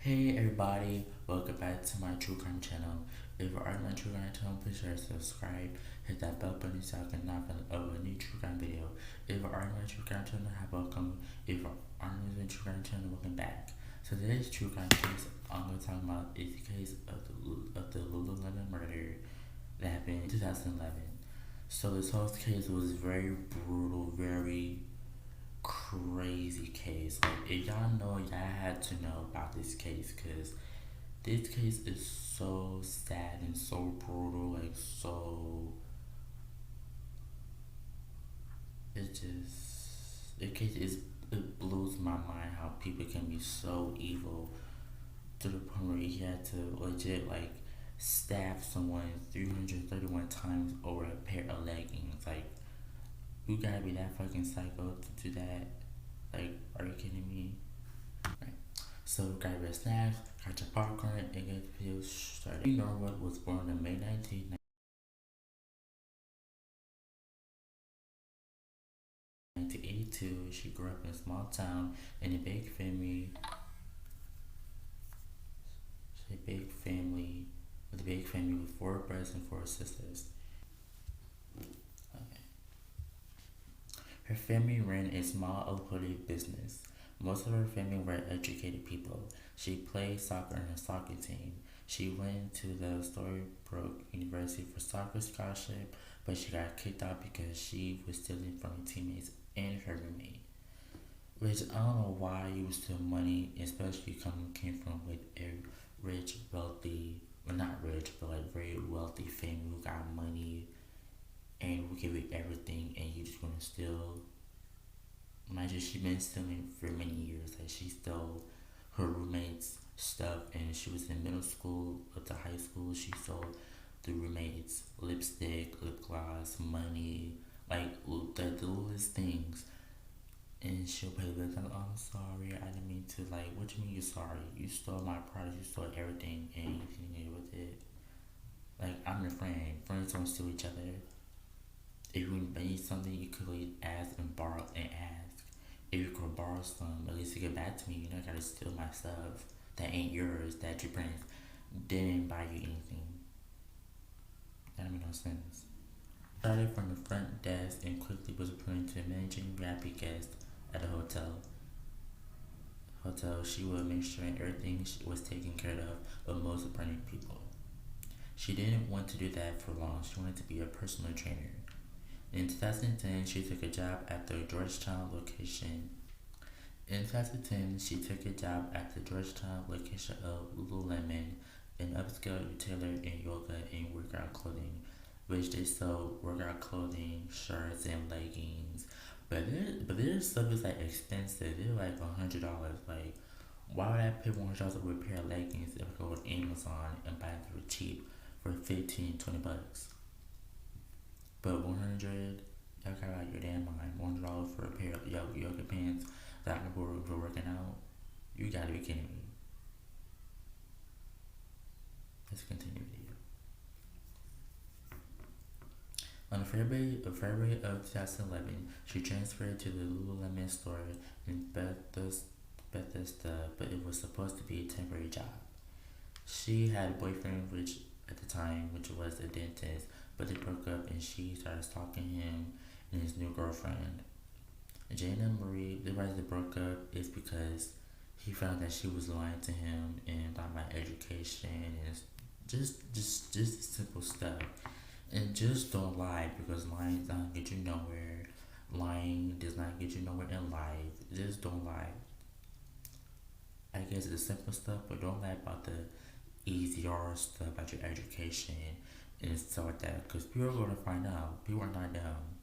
Hey everybody, welcome back to my true crime channel. If you are my true crime channel, please share, subscribe, hit that bell button so I can not of a new true crime video. If you are my true crime channel, hi welcome. If you are new to the true crime channel, welcome back. So today's true crime case I'm going to talk about is the case of the Lululemon murder that happened in 2011. So this whole case was very brutal, very crazy case. Like, if y'all know, y'all had to know about this case because this case is so sad and so brutal. Like, so it just the case is it blows my mind how people can be so evil to the point where he had to legit like stab someone 331 times over a pair of leggings. Like, you gotta be that fucking psycho to do that. Like, are you kidding me? Right. So, grab your snacks, got your popcorn, and get the video started. Norwood was born on May 1982. She grew up in a small town in a big family. A big family with a big family with four brothers and four sisters. Okay. Her family ran a small local business. Most of her family were educated people. She played soccer on her soccer team. She went to the Storybrooke University for soccer scholarship, but she got kicked out because she was stealing from her teammates and her roommate. Which I don't know why you would steal money, especially came from with a rich, wealthy, well not rich, but like very wealthy family who got money and will give you everything, and you just gonna steal. Imagine she been stealing for many years. Like, she stole her roommate's stuff, and she was in middle school up to high school. She stole the roommate's lipstick, lip gloss, money, like the littlest things. And she'll pay the bill. Oh, I'm sorry, I didn't mean to. Like, what do you mean you're sorry? You stole my product, you stole everything, and you didn't get with it. Like, I'm your friend. Friends don't steal each other. If you need something, you could ask and borrow and ask. If you could borrow some, at least you get back to me. You know, gotta steal my stuff that ain't yours, that your parents didn't buy you anything. That don't make no sense. Started from the front desk and quickly was promoted to managing rapid guest at the hotel. She would make sure everything was taken care of most important people. She didn't want to do that for long. She wanted to be a personal trainer. In 2010, she took a job at the Georgetown location. In 2010, she took a job at the Georgetown location of Lululemon, an upscale retailer in yoga and workout clothing, which they sell workout clothing, shirts, and leggings. But their stuff is like expensive. They're like $100. Like, why would I pay $100 over a pair of leggings if I go to Amazon and buy them for cheap for 15, 20 bucks? But 100, y'all got out your damn mind. $100 for a pair of yoga pants that I can go for working out. You gotta be kidding me. Let's continue the video. On February of 2011, she transferred to the Lululemon store in Bethesda, but it was supposed to be a temporary job. She had a boyfriend, which at the time, which was a dentist, but they broke up and she started stalking him and his new girlfriend. Jana Marie, the reason they broke up is because he found that she was lying to him and talking about education and just simple stuff. And just don't lie, because lying does not get you nowhere. Lying does not get you nowhere in life. Just don't lie. I guess it's simple stuff, but don't lie about the easier stuff about your education and stuff like that. Because people are going to find out. People are not dumb.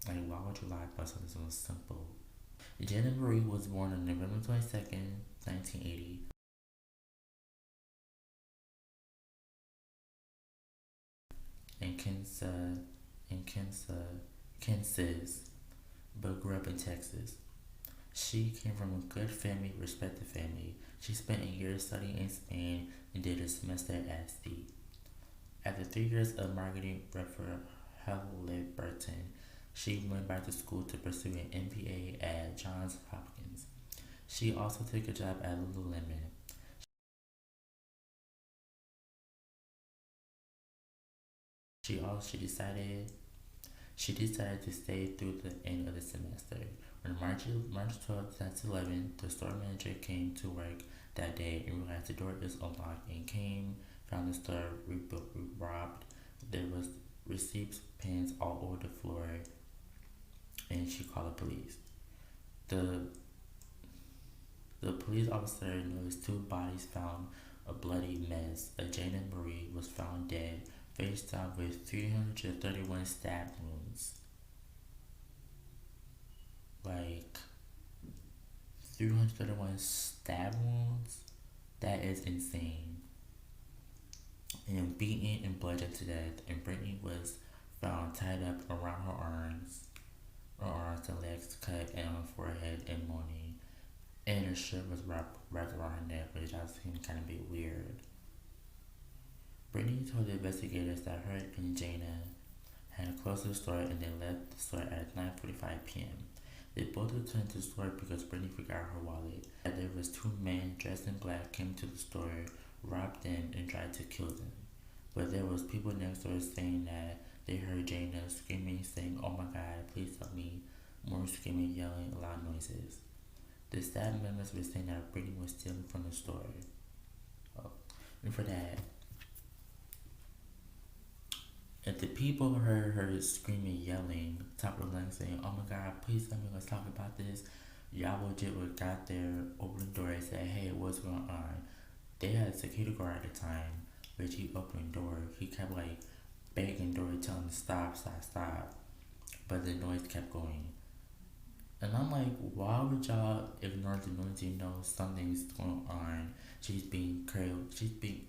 Like, why would you lie about something so simple? Janet Marie was born on November 22nd, 1980, in Kansas, but grew up in Texas. She came from a good family, respected family. She spent a year studying in Spain and did a semester at sea. After 3 years of marketing for Halliburton, she went back to school to pursue an MBA at Johns Hopkins. She also took a job at Lululemon. she decided to stay through the end of the semester. On March 12th, 2011, the store manager came to work that day and realized the door is unlocked and found the store robbed. There was receipts, pins all over the floor, and she called the police. The the police officer noticed two bodies found a bloody mess. A Jane and Marie was found dead, face down with 331 stab wounds. Like 331 stab wounds? That is insane. And beaten and bludgeoned to death. And Brittany was found tied up around her arms and legs cut and on her forehead and moaning. And her shirt was wrapped around her neck, which I seemed kind of be weird. Brittany told the investigators that her and Jana had closed the store and they left the store at 9:45 p.m. They both returned to the store because Brittany forgot her wallet. That there was two men dressed in black came to the store, robbed them, and tried to kill them. But there was people next door saying that they heard Jana screaming, saying, "Oh my God, please help me!" More screaming, yelling, loud noises. The staff members were saying that Brittany was stealing from the store. Oh. And for that, if the people heard her screaming, yelling, top of the lungs, saying, "Oh my God, please let me, let's talk about this," y'all legit would got there, opened the door, and said, "Hey, what's going on?" They had a security guard at the time, which he opened the door. He kept like begging the door, telling him to stop, stop, stop. But the noise kept going. And I'm like, why would y'all ignore the noise? You know something's going on. She's being killed. She's being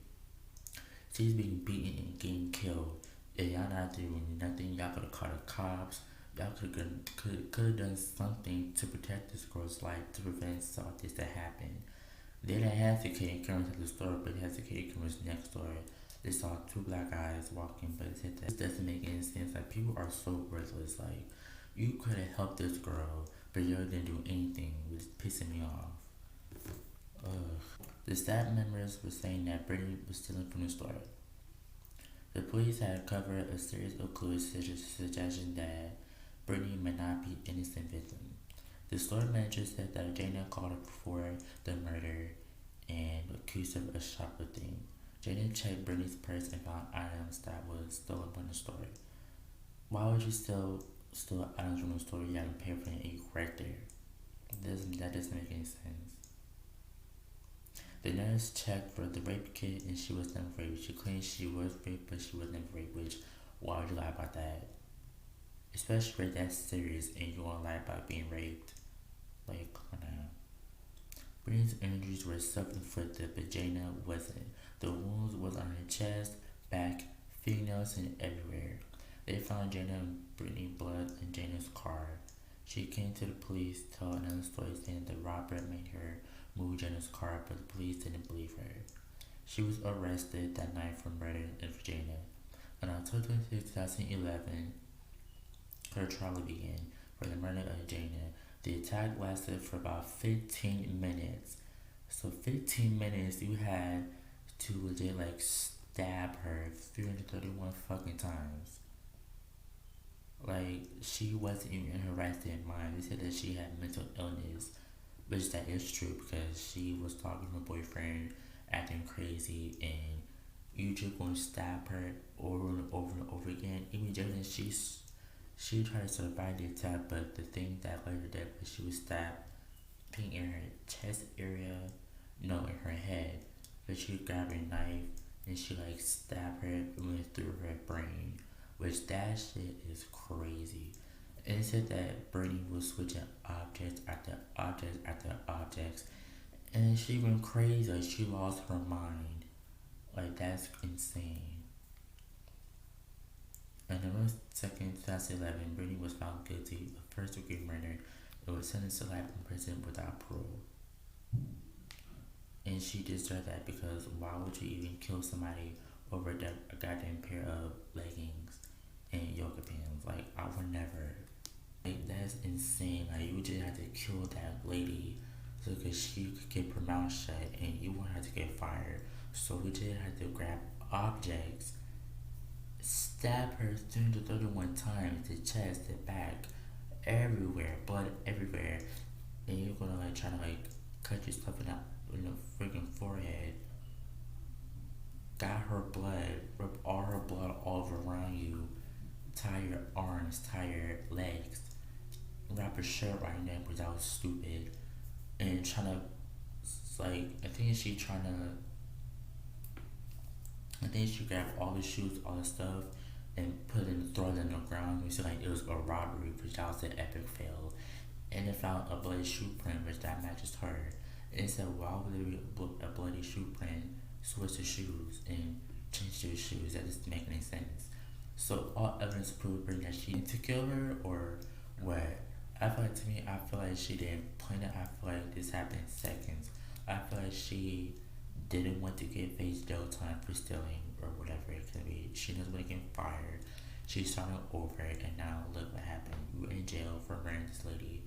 beaten and getting killed. And y'all not doing nothing. Y'all could have called the cops. Y'all could have done something to protect this girl's life to prevent all this to happen. They didn't have security cameras at the store, but they had security cameras next door. They saw two black guys walking, but it said that this doesn't make any sense. Like, people are so worthless. Like, you could have helped this girl, but you didn't do anything, which is pissing me off. Ugh. The staff members were saying that Brittany was stealing from the store. The police had covered a series of clues suggesting that Brittany may not be an innocent victim. The store manager said that Jana called her before the murder and accused her of shoplifting. Jana checked Brittany's purse and found items that was stolen from the store. Why would you steal items from the store you haven't paid for it and you right there? That doesn't make any sense. The nurse checked for the rape kit and she was never raped. She claimed she was raped, but she was never raped, which, why would you lie about that? Especially if that's serious and you want to lie about being raped. Like, come on now. Brittany's injuries were self-inflicted, but Jana wasn't. The wounds was on her chest, back, fingernails, and everywhere. They found Jana and Brittany blood in Jana's car. She came to the police, told another story saying the robber made her move Jana's car, but the police didn't believe her. She was arrested that night for murder in Virginia. On October 26, 2011, her trial began for the murder of Jana. The attack lasted for about 15 minutes. So 15 minutes you had to legit like stab her 331 fucking times. Like, she wasn't even in her right state of mind. They said that she had mental illness, which that is true because she was talking to her boyfriend, acting crazy, and you just gonna stab her over and over and over again. Even Jana, she tried to survive the attack, but the thing that led her death was she was stabbed in her chest area, no, in her head. But she grabbed a knife and she like stabbed her and went through her brain, which that shit is crazy. And it said that Brittany was switching objects after objects after objects, and she went crazy. Like, she lost her mind. Like, that's insane. On November 2nd, 2011, Brittany was found guilty of first-degree murder and was sentenced to life in prison without parole. And she deserved that because why would you even kill somebody over a goddamn pair of leggings and yoga pants? Like, I would never. Like, that's insane. Like, you just had to kill that lady so that she could get her mouth shut and you won't have to get fired. So we just had to grab objects, stab her 331 times, the chest, the back, everywhere, blood everywhere, and you're gonna like try to like cut yourself in the freaking forehead, got her blood, rip all her blood all over around you, tie your arms, tie your legs, wrap your shirt around your neck, because that was stupid, and trying to like I think she grabbed all the shoes, all the stuff, and throw it in the ground. We said like it was a robbery, which that was an epic fail. And it found a bloody shoe print, which that matches her. And it said, why would there be a bloody shoe print? Switch the shoes and change the shoes. That doesn't make any sense. So all evidence proving that she didn't to kill her or what? I feel like to me, I feel like she didn't plan it. I feel like this happened in seconds. I feel like she didn't want to get face jail time for stealing or whatever it could be. She doesn't want to get fired. She started over it, and now look what happened. You in jail for murdering this lady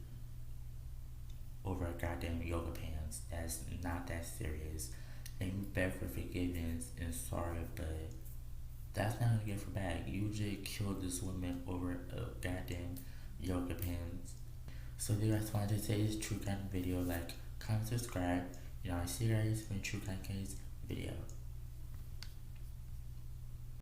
over a goddamn yoga pants. That's not that serious. And you beg for forgiveness and sorry, but that's not gonna get her back. You just killed this woman over a goddamn yoga pants. So if you guys wanted to say this true crime video, like, comment, subscribe. You know, I see you guys in a true crime case video.